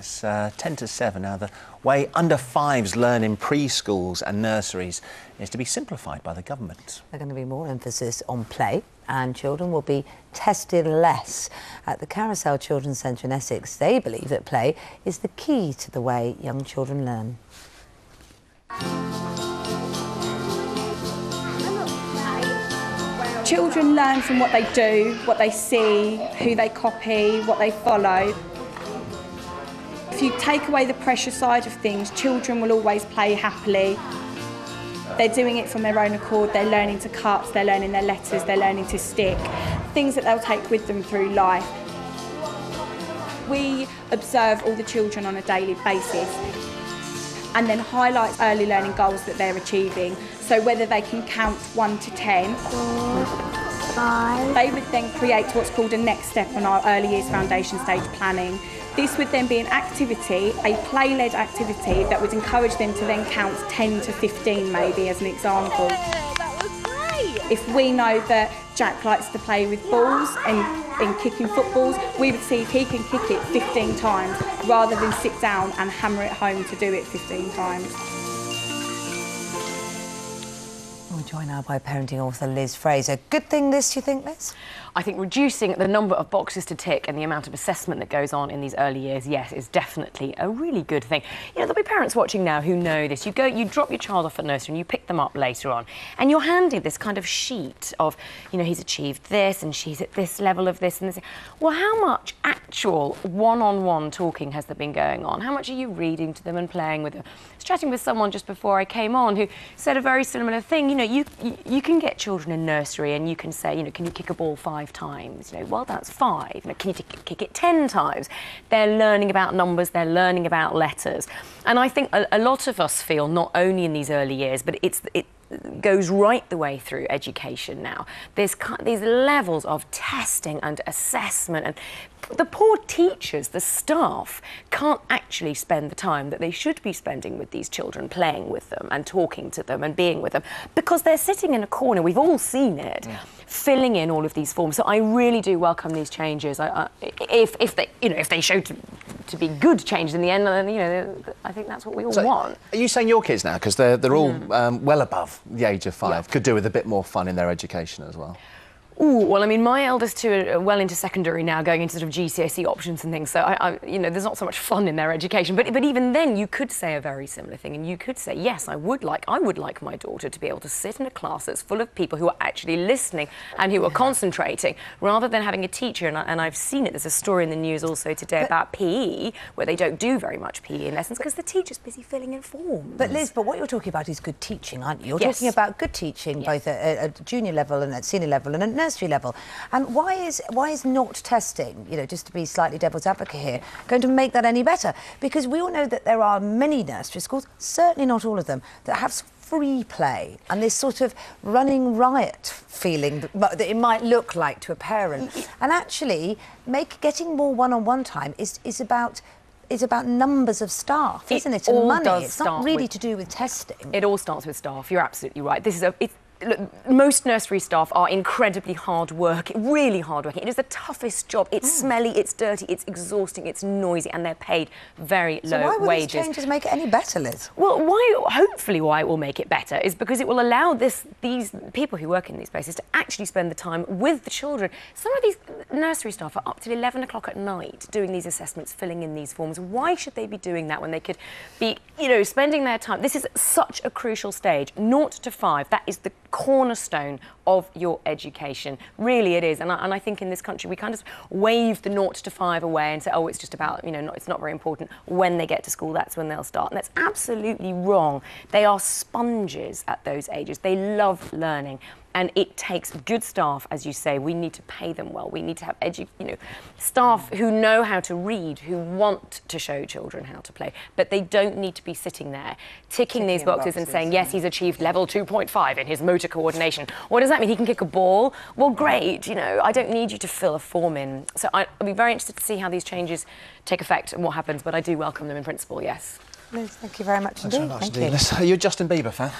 It's 10 to 7 now. The way under fives learn in preschools and nurseries is to be simplified by the government. There's going to be more emphasis on play, and children will be tested less. At the Carousel Children's Centre in Essex, they believe that play is the key to the way young children learn. Children learn from what they do, what they see, who they copy, what they follow. If you take away the pressure side of things, children will always play happily. They're doing it from their own accord, they're learning to cut, they're learning their letters, they're learning to stick. Things that they'll take with them through life. We observe all the children on a daily basis and then highlight early learning goals that they're achieving. So whether they can count 1 to 10, 4, 5. They would then create what's called a next step on our early years foundation stage planning. This would then be an activity, a play-led activity that would encourage them to then count 10 to 15 maybe as an example. Yeah, that was great! If we know that Jack likes to play with balls and kicking footballs, we would see if he can kick it 15 times rather than sit down and hammer it home to do it 15 times. We're joined now by parenting author Liz Fraser. Good thing this, you think, Liz? I think reducing the number of boxes to tick and the amount of assessment that goes on in these early years, yes, is definitely a really good thing. You know, there'll be parents watching now who know this. You drop your child off at nursery and you pick them up later on, and you're handed this kind of sheet of, you know, he's achieved this and she's at this level of this and this. Well, how much actual one-on-one talking has there been going on? How much are you reading to them and playing with them? I was chatting with someone just before I came on who said a very similar thing. You know, you can get children in nursery and you can say, you know, can you kick a ball 5 times? You know, well, that's 5. You know, can you kick it 10 times? They're learning about numbers, they're learning about letters. And I think a lot of us feel, not only in these early years, but it goes right the way through education now. There's these levels of testing and assessment, and the poor teachers, the staff, can't actually spend the time that they should be spending with these children, playing with them and talking to them and being with them, because they're sitting in a corner, we've all seen it, filling in all of these forms. So I really do welcome these changes. If they show to be good changes in the end, then, you know, I think that's what we all want. Are you saying your kids now, because they're all well above the age of 5, could do with a bit more fun in their education as well? Ooh, well, I mean, my eldest two are well into secondary now, going into sort of GCSE options and things, so you know, there's not so much fun in their education, but even then you could say a very similar thing, and you could say, yes, I would like my daughter to be able to sit in a class that's full of people who are actually listening and who are concentrating, rather than having a teacher, and I've seen it, there's a story in the news also today about PE, where they don't do very much PE in lessons because the teacher's busy filling in forms. But Liz, what you're talking about is good teaching, aren't you? You're talking about good teaching, both at junior level and at senior level and at nursery level. And why is not testing, you know, just to be slightly devil's advocate here, going to make that any better? Because we all know that there are many nursery schools, certainly not all of them, that have free play and this sort of running riot feeling that it might look like to a parent. And actually, getting more one-on-one time is about numbers of staff, isn't it? And money. It's not really to do with testing. It all starts with staff. You're absolutely right. Look, most nursery staff are incredibly really hard-working. It is the toughest job. It's smelly, it's dirty, it's exhausting, it's noisy, and they're paid very low wages. So why will these changes make it any better, Liz? Well, hopefully why it will make it better is because it will allow these people who work in these places to actually spend the time with the children. Some of these nursery staff are up till 11 o'clock at night doing these assessments, filling in these forms. Why should they be doing that when they could be, you know, spending their time? This is such a crucial stage, 0 to 5. That is the cornerstone of your education. Really it is. And I think in this country we kind of wave the 0 to 5 away and say, oh, it's just about, you know, it's not very important. When they get to school, that's when they'll start. And that's absolutely wrong. They are sponges at those ages. They love learning. And it takes good staff, as you say. We need to pay them well. We need to have staff who know how to read, who want to show children how to play. But they don't need to be sitting there ticking these boxes and saying, yes, he's achieved level 2.5 in his motor coordination. What does that mean? He can kick a ball? Well, great. You know, I don't need you to fill a form in. So I'll be very interested to see how these changes take effect and what happens. But I do welcome them in principle, yes. Liz, thank you very much indeed. Thank you. Are you a Justin Bieber fan?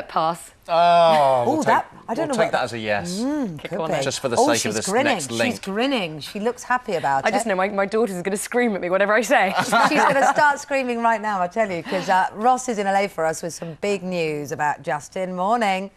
Pass. Oh, Oh, I don't know. We'll take that as a yes. Kick on it. Just for the Oh, sake of this grinning. next link. She's grinning. She looks happy about it. I just know my daughter's going to scream at me whatever I say. She's going to start screaming right now, I tell you, because Ross is in LA for us with some big news about Justin. Morning.